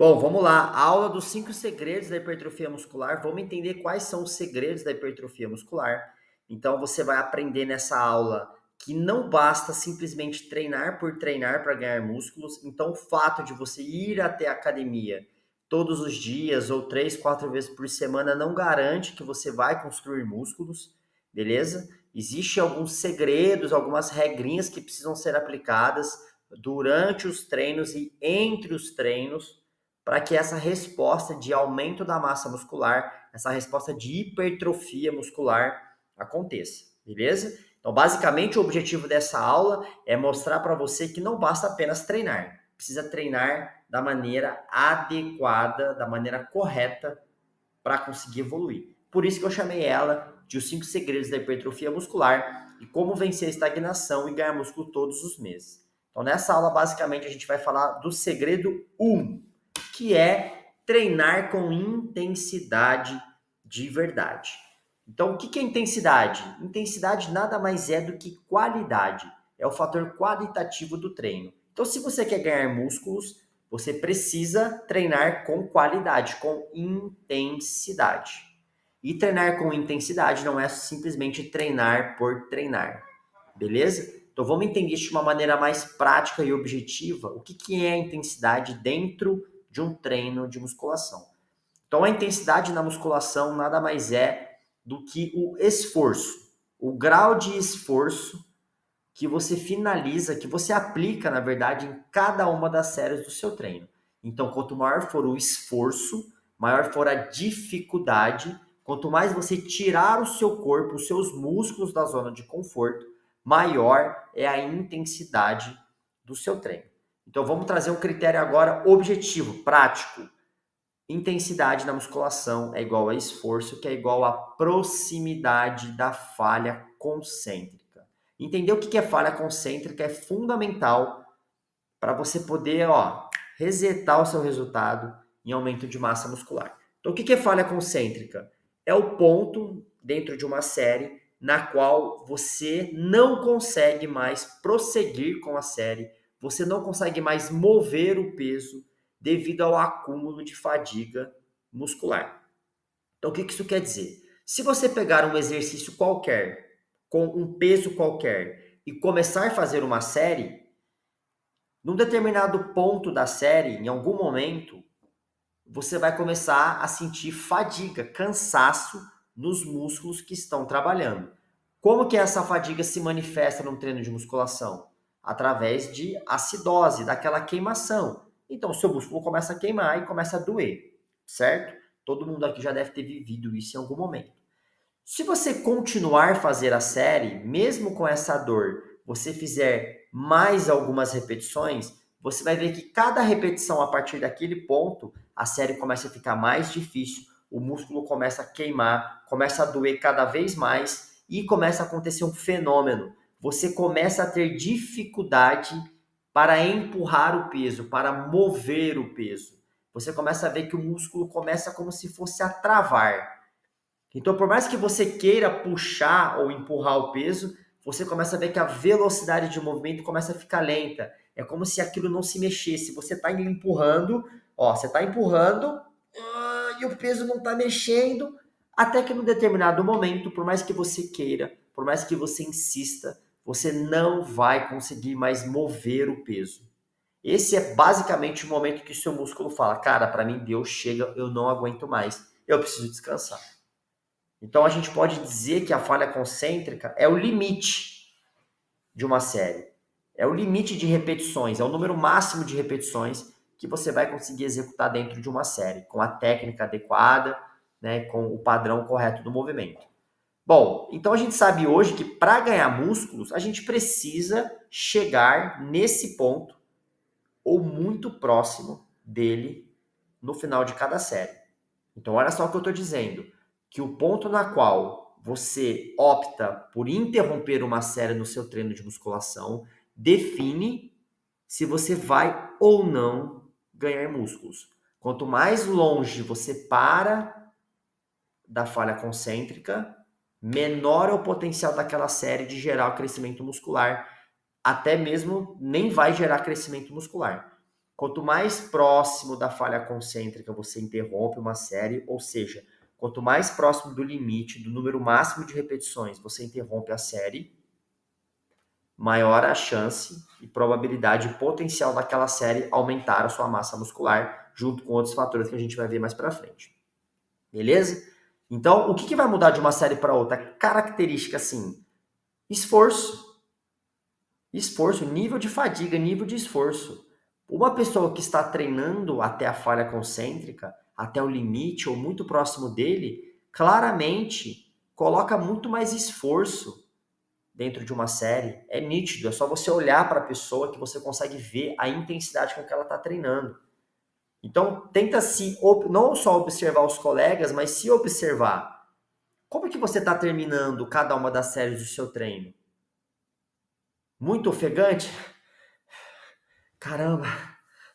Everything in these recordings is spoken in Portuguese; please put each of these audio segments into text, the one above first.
Bom, vamos lá. A aula dos 5 segredos da hipertrofia muscular. Vamos entender quais são os segredos da hipertrofia muscular. Então, você vai aprender nessa aula que não basta simplesmente treinar por treinar para ganhar músculos. Então, o fato de você ir até a academia todos os dias ou 3, 4 vezes por semana não garante que você vai construir músculos, beleza? Existem alguns segredos, algumas regrinhas que precisam ser aplicadas durante os treinos e entre os treinos para que essa resposta de aumento da massa muscular, essa resposta de hipertrofia muscular aconteça, beleza? Então, basicamente, o objetivo dessa aula é mostrar para você que não basta apenas treinar, precisa treinar da maneira adequada, da maneira correta para conseguir evoluir. Por isso que eu chamei ela de os 5 segredos da hipertrofia muscular e como vencer a estagnação e ganhar músculo todos os meses. Então, nessa aula, basicamente, a gente vai falar do segredo 1, que é treinar com intensidade de verdade. Então, o que é intensidade? Intensidade nada mais é do que qualidade. É o fator qualitativo do treino. Então, se você quer ganhar músculos, você precisa treinar com qualidade, com intensidade. E treinar com intensidade não é simplesmente treinar por treinar, beleza? Então vamos entender isso de uma maneira mais prática e objetiva, o que é a intensidade dentro de um treino de musculação. Então a intensidade na musculação nada mais é do que o esforço, o grau de esforço que você finaliza, que você aplica, na verdade, em cada uma das séries do seu treino. Então, quanto maior for o esforço, maior for a dificuldade, quanto mais você tirar o seu corpo, os seus músculos da zona de conforto, maior é a intensidade do seu treino. Então, vamos trazer um critério agora objetivo, prático. Intensidade na musculação é igual a esforço, que é igual a proximidade da falha concêntrica. Entender o que é falha concêntrica é fundamental para você poder resetar o seu resultado em aumento de massa muscular. Então, o que é falha concêntrica? É o ponto dentro de uma série na qual você não consegue mais prosseguir com a série, você não consegue mais mover o peso devido ao acúmulo de fadiga muscular. Então, o que isso quer dizer? Se você pegar um exercício qualquer, com um peso qualquer, e começar a fazer uma série, num determinado ponto da série, em algum momento, você vai começar a sentir fadiga, cansaço nos músculos que estão trabalhando. Como que essa fadiga se manifesta num treino de musculação? Através de acidose, daquela queimação. Então, o seu músculo começa a queimar e começa a doer, certo? Todo mundo aqui já deve ter vivido isso em algum momento. Se você continuar a fazer a série, mesmo com essa dor, você fizer mais algumas repetições, você vai ver que cada repetição a partir daquele ponto, a série começa a ficar mais difícil, o músculo começa a queimar, começa a doer cada vez mais e começa a acontecer um fenômeno. Você começa a ter dificuldade para empurrar o peso, para mover o peso. Você começa a ver que o músculo começa como se fosse a travar. Então, por mais que você queira puxar ou empurrar o peso, você começa a ver que a velocidade de movimento começa a ficar lenta. É como se aquilo não se mexesse. Você está empurrando, você está empurrando e o peso não está mexendo, até que num determinado momento, por mais que você queira, por mais que você insista, você não vai conseguir mais mover o peso. Esse é basicamente o momento que o seu músculo fala, cara, para mim deu, chega, eu não aguento mais, eu preciso descansar. Então a gente pode dizer que a falha concêntrica é o limite de uma série. É o limite de repetições, é o número máximo de repetições que você vai conseguir executar dentro de uma série, com a técnica adequada, né, com o padrão correto do movimento. Bom, então a gente sabe hoje que para ganhar músculos, a gente precisa chegar nesse ponto ou muito próximo dele no final de cada série. Então olha só o que eu estou dizendo, que o ponto na qual você opta por interromper uma série no seu treino de musculação define se você vai ou não ganhar músculos. Quanto mais longe você para da falha concêntrica, menor é o potencial daquela série de gerar o crescimento muscular. Até mesmo nem vai gerar crescimento muscular. Quanto mais próximo da falha concêntrica você interrompe uma série, ou seja, quanto mais próximo do limite, do número máximo de repetições você interrompe a série, maior a chance e probabilidade potencial daquela série aumentar a sua massa muscular, junto com outros fatores que a gente vai ver mais pra frente. Beleza? Então, o que vai mudar de uma série para outra? Característica assim, esforço, nível de fadiga, nível de esforço. Uma pessoa que está treinando até a falha concêntrica, até o limite ou muito próximo dele, claramente coloca muito mais esforço dentro de uma série. É nítido, é só você olhar para a pessoa que você consegue ver a intensidade com que ela está treinando. Então, tenta não só observar os colegas, mas se observar. Como é que você está terminando cada uma das séries do seu treino? Muito ofegante? Caramba!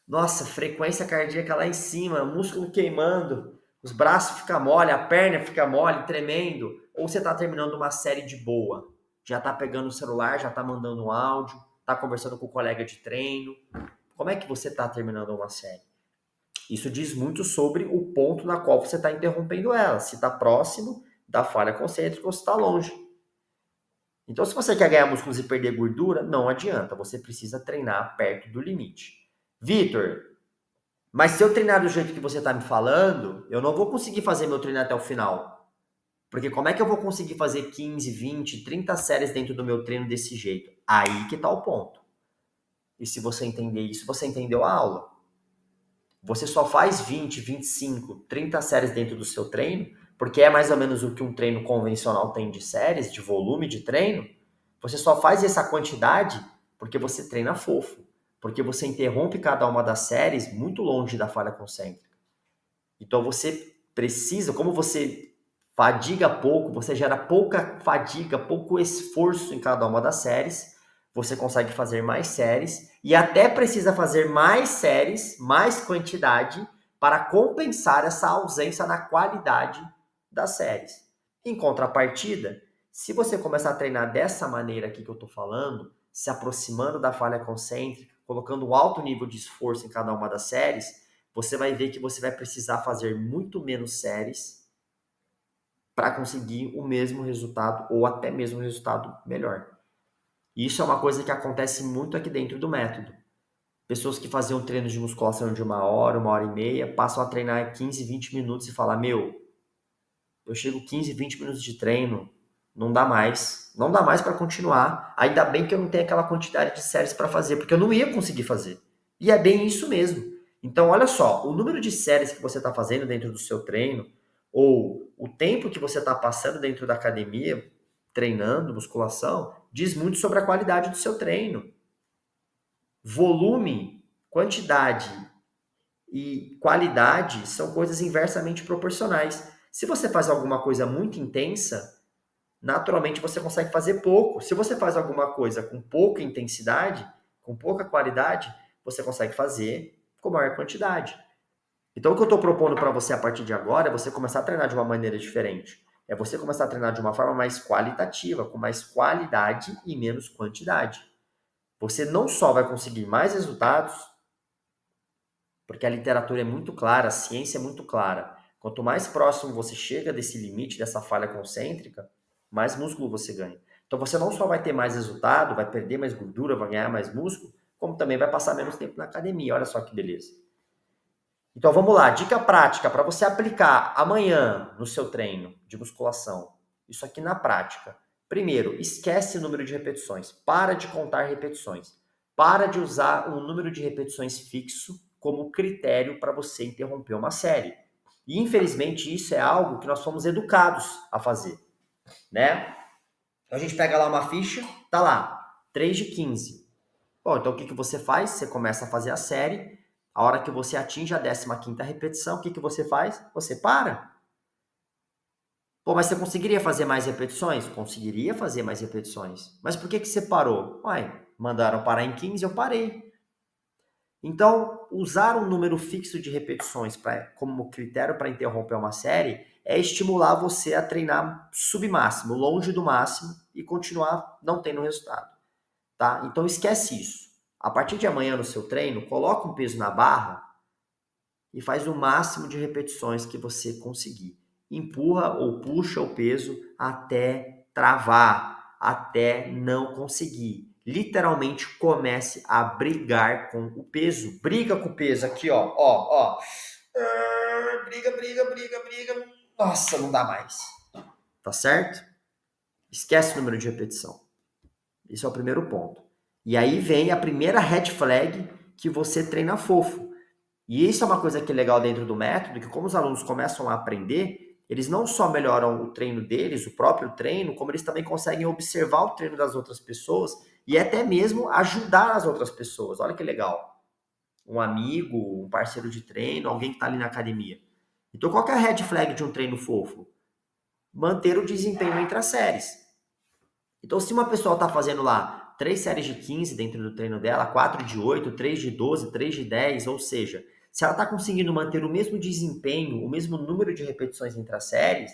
Nossa, frequência cardíaca lá em cima, músculo queimando, os braços ficam mole, a perna fica mole, tremendo. Ou você está terminando uma série de boa? Já está pegando o celular, já está mandando um áudio, está conversando com o colega de treino. Como é que você está terminando uma série? Isso diz muito sobre o ponto na qual você está interrompendo ela. Se está próximo da falha concêntrica ou se está longe. Então, se você quer ganhar músculos e perder gordura, não adianta. Você precisa treinar perto do limite. Vitor, mas se eu treinar do jeito que você está me falando, eu não vou conseguir fazer meu treino até o final. Porque como é que eu vou conseguir fazer 15, 20, 30 séries dentro do meu treino desse jeito? Aí que está o ponto. E se você entender isso, você entendeu a aula. Você só faz 20, 25, 30 séries dentro do seu treino, porque é mais ou menos o que um treino convencional tem de séries, de volume de treino. Você só faz essa quantidade porque você treina fofo, porque você interrompe cada uma das séries muito longe da falha concêntrica. Então você precisa, como você fadiga pouco, você gera pouca fadiga, pouco esforço em cada uma das séries, você consegue fazer mais séries e até precisa fazer mais séries, mais quantidade, para compensar essa ausência na qualidade das séries. Em contrapartida, se você começar a treinar dessa maneira aqui que eu estou falando, se aproximando da falha concêntrica, colocando um alto nível de esforço em cada uma das séries, você vai ver que você vai precisar fazer muito menos séries para conseguir o mesmo resultado ou até mesmo um resultado melhor. E isso é uma coisa que acontece muito aqui dentro do método. Pessoas que faziam treinos de musculação de 1 hora e meia, passam a treinar 15, 20 minutos e falam, eu chego 15, 20 minutos de treino, não dá mais para continuar. Ainda bem que eu não tenho aquela quantidade de séries para fazer, porque eu não ia conseguir fazer. E é bem isso mesmo. Então, olha só, o número de séries que você está fazendo dentro do seu treino, ou o tempo que você está passando dentro da academia, treinando musculação, diz muito sobre a qualidade do seu treino. Volume, quantidade e qualidade são coisas inversamente proporcionais. Se você faz alguma coisa muito intensa, naturalmente você consegue fazer pouco. Se você faz alguma coisa com pouca intensidade, com pouca qualidade, você consegue fazer com maior quantidade. Então, o que eu estou propondo para você a partir de agora é você começar a treinar de uma maneira diferente. É você começar a treinar de uma forma mais qualitativa, com mais qualidade e menos quantidade. Você não só vai conseguir mais resultados, porque a literatura é muito clara, a ciência é muito clara. Quanto mais próximo você chega desse limite, dessa falha concêntrica, mais músculo você ganha. Então você não só vai ter mais resultado, vai perder mais gordura, vai ganhar mais músculo, como também vai passar menos tempo na academia. Olha só que beleza. Então vamos lá, dica prática para você aplicar amanhã no seu treino de musculação. Isso aqui na prática. Primeiro, esquece o número de repetições. Para de contar repetições. Para de usar um número de repetições fixo como critério para você interromper uma série. E infelizmente isso é algo que nós fomos educados a fazer, né? Então a gente pega lá uma ficha, tá lá, 3 de 15. Bom, então o que você faz? Você começa a fazer a série. A hora que você atinge a 15ª repetição, o que você faz? Você para. Pô, mas você conseguiria fazer mais repetições? Conseguiria fazer mais repetições. Mas por que você parou? Uai, mandaram parar em 15, eu parei. Então, usar um número fixo de repetições como critério para interromper uma série é estimular você a treinar submáximo, longe do máximo e continuar não tendo resultado. Tá? Então, esquece isso. A partir de amanhã no seu treino, coloca um peso na barra e faz o máximo de repetições que você conseguir. Empurra ou puxa o peso até travar, até não conseguir. Literalmente comece a brigar com o peso. Briga com o peso aqui, ó. Briga. Nossa, não dá mais. Tá certo? Esquece o número de repetição. Esse é o primeiro ponto. E aí vem a primeira red flag que você treina fofo. E isso é uma coisa que é legal dentro do método, que como os alunos começam a aprender, eles não só melhoram o treino deles, o próprio treino, como eles também conseguem observar o treino das outras pessoas e até mesmo ajudar as outras pessoas. Olha que legal. Um amigo, um parceiro de treino, alguém que está ali na academia. Então, qual que é a red flag de um treino fofo? Manter o desempenho entre as séries. Então, se uma pessoa está fazendo lá 3 séries de 15 dentro do treino dela, 4 de 8, 3 de 12, 3 de 10, ou seja, se ela está conseguindo manter o mesmo desempenho, o mesmo número de repetições entre as séries,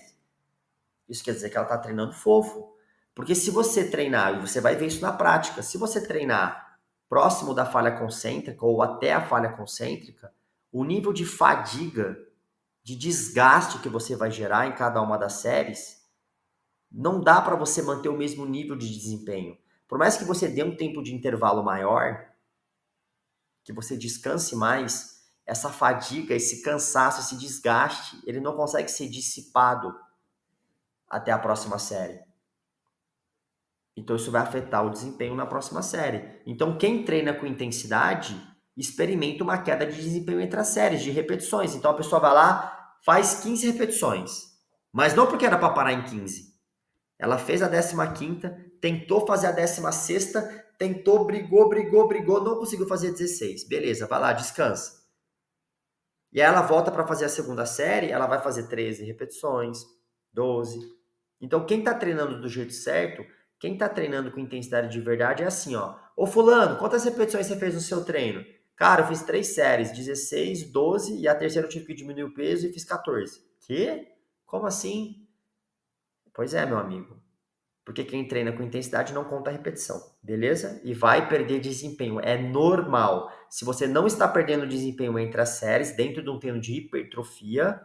isso quer dizer que ela está treinando fofo. Porque se você treinar, e você vai ver isso na prática, se você treinar próximo da falha concêntrica ou até a falha concêntrica, o nível de fadiga, de desgaste que você vai gerar em cada uma das séries, não dá para você manter o mesmo nível de desempenho. Por mais que você dê um tempo de intervalo maior, que você descanse mais, essa fadiga, esse cansaço, esse desgaste, ele não consegue ser dissipado até a próxima série. Então isso vai afetar o desempenho na próxima série. Então quem treina com intensidade, experimenta uma queda de desempenho entre as séries, de repetições. Então a pessoa vai lá, faz 15 repetições. Mas não porque era para parar em 15. Ela fez a 15ª, tentou fazer a 16ª, tentou, brigou, não conseguiu fazer 16. Beleza, vai lá, descansa. E aí ela volta para fazer a segunda série, ela vai fazer 13 repetições, 12. Então quem está treinando do jeito certo, quem está treinando com intensidade de verdade é assim, ó. Ô fulano, quantas repetições você fez no seu treino? Cara, eu fiz 3 séries, 16, 12 e a terceira eu tive que diminuir o peso e fiz 14. Quê? Como assim? Pois é, meu amigo. Porque quem treina com intensidade não conta a repetição, beleza? E vai perder desempenho, é normal. Se você não está perdendo desempenho entre as séries, dentro de um treino de hipertrofia,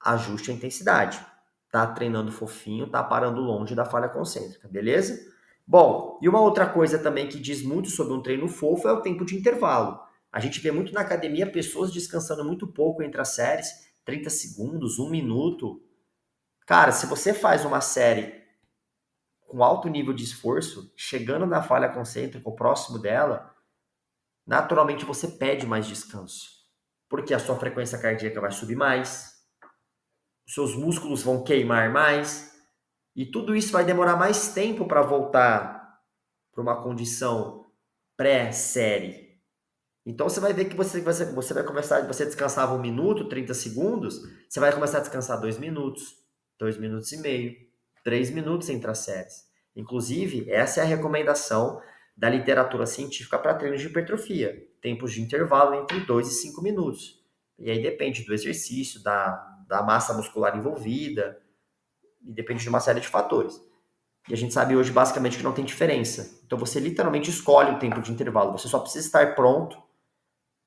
ajuste a intensidade. Tá treinando fofinho, tá parando longe da falha concêntrica, beleza? Bom, e uma outra coisa também que diz muito sobre um treino fofo é o tempo de intervalo. A gente vê muito na academia pessoas descansando muito pouco entre as séries, 30 segundos, 1 minuto. Cara, se você faz uma série com alto nível de esforço, chegando na falha concêntrica ou próximo dela, naturalmente você pede mais descanso. Porque a sua frequência cardíaca vai subir mais, os seus músculos vão queimar mais, e tudo isso vai demorar mais tempo para voltar para uma condição pré-série. Então você vai ver que você vai começar, você descansava 1 minuto, 30 segundos, você vai começar a descansar 2 minutos, 2 minutos e meio, 3 minutos entre as séries. Inclusive, essa é a recomendação da literatura científica para treinos de hipertrofia. Tempos de intervalo entre 2 e 5 minutos. E aí depende do exercício, da massa muscular envolvida, e depende de uma série de fatores. E a gente sabe hoje basicamente que não tem diferença. Então você literalmente escolhe o tempo de intervalo. Você só precisa estar pronto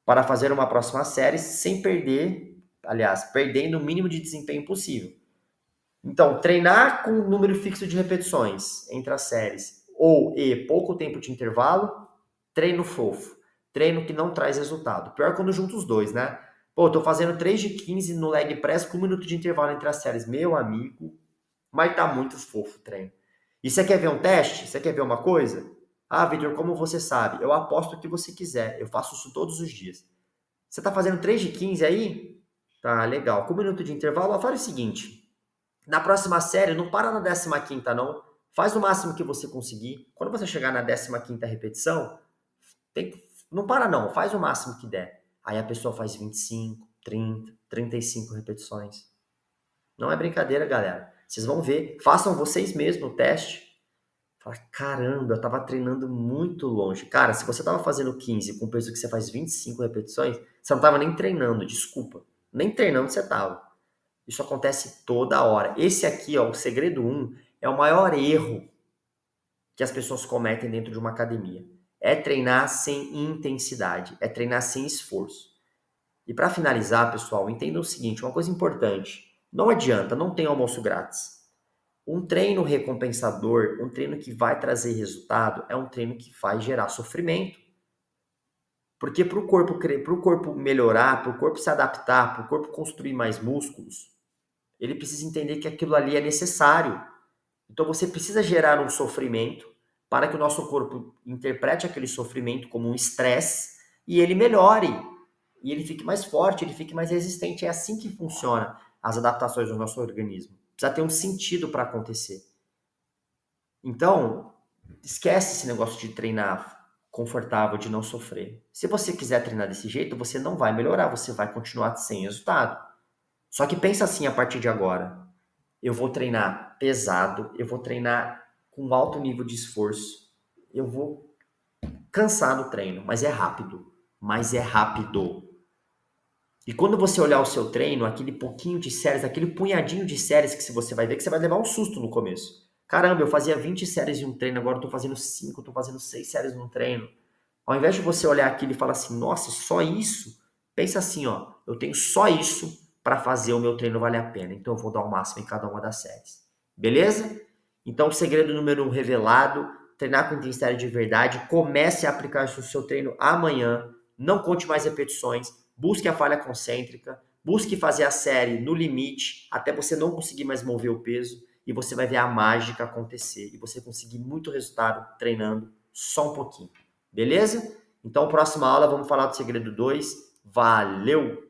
para fazer uma próxima série sem perder, aliás, perdendo o mínimo de desempenho possível. Então, treinar com um número fixo de repetições entre as séries e pouco tempo de intervalo, treino fofo. Treino que não traz resultado. Pior quando junta os dois, né? Pô, tô fazendo 3 de 15 no leg press com 1 minuto de intervalo entre as séries. Meu amigo, mas tá muito fofo o treino. E você quer ver um teste? Você quer ver uma coisa? Ah, Vitor, como você sabe? Eu aposto o que você quiser. Eu faço isso todos os dias. Você tá fazendo 3 de 15 aí? Tá, legal. Com 1 minuto de intervalo, faz o seguinte. Na próxima série, não para na 15ª, não. Faz o máximo que você conseguir. Quando você chegar na 15ª repetição, não para não, faz o máximo que der. Aí a pessoa faz 25, 30, 35 repetições. Não é brincadeira, galera. Vocês vão ver, façam vocês mesmos o teste. Fala, caramba, eu tava treinando muito longe. Cara, se você tava fazendo 15 com peso que você faz 25 repetições, você não tava nem treinando, desculpa. Nem treinando você tava. Isso acontece toda hora. Esse aqui, ó, o segredo 1, é o maior erro que as pessoas cometem dentro de uma academia. é treinar sem intensidade, é treinar sem esforço. E para finalizar, pessoal, entendam o seguinte, uma coisa importante, não adianta, não tem almoço grátis. Um treino recompensador, um treino que vai trazer resultado, é um treino que vai gerar sofrimento. Porque para o corpo melhorar, para o corpo se adaptar, para o corpo construir mais músculos, ele precisa entender que aquilo ali é necessário. Então você precisa gerar um sofrimento para que o nosso corpo interprete aquele sofrimento como um estresse e ele melhore. E ele fique mais forte, ele fique mais resistente. É assim que funciona as adaptações do nosso organismo. Precisa ter um sentido para acontecer. Então, esquece esse negócio de treinar confortável, de não sofrer. Se você quiser treinar desse jeito, você não vai melhorar, você vai continuar sem resultado. Só que pensa assim a partir de agora. Eu vou treinar pesado, eu vou treinar com alto nível de esforço, eu vou cansar no treino, mas é rápido. Mas é rápido. E quando você olhar o seu treino, aquele pouquinho de séries, aquele punhadinho de séries que você vai ver, que você vai levar um susto no começo. Caramba, eu fazia 20 séries em um treino, agora eu tô fazendo 5, tô fazendo 6 séries num treino. Ao invés de você olhar aquilo e falar assim, nossa, só isso? Pensa assim, ó, eu tenho só isso para fazer o meu treino valer a pena. Então eu vou dar o máximo em cada uma das séries. Beleza? Então o segredo número 1 revelado, treinar com intensidade de verdade, comece a aplicar isso no seu treino amanhã, não conte mais repetições, busque a falha concêntrica, busque fazer a série no limite, até você não conseguir mais mover o peso, e você vai ver a mágica acontecer, e você conseguir muito resultado treinando só um pouquinho. Beleza? Então, próxima aula, vamos falar do segredo 2. Valeu!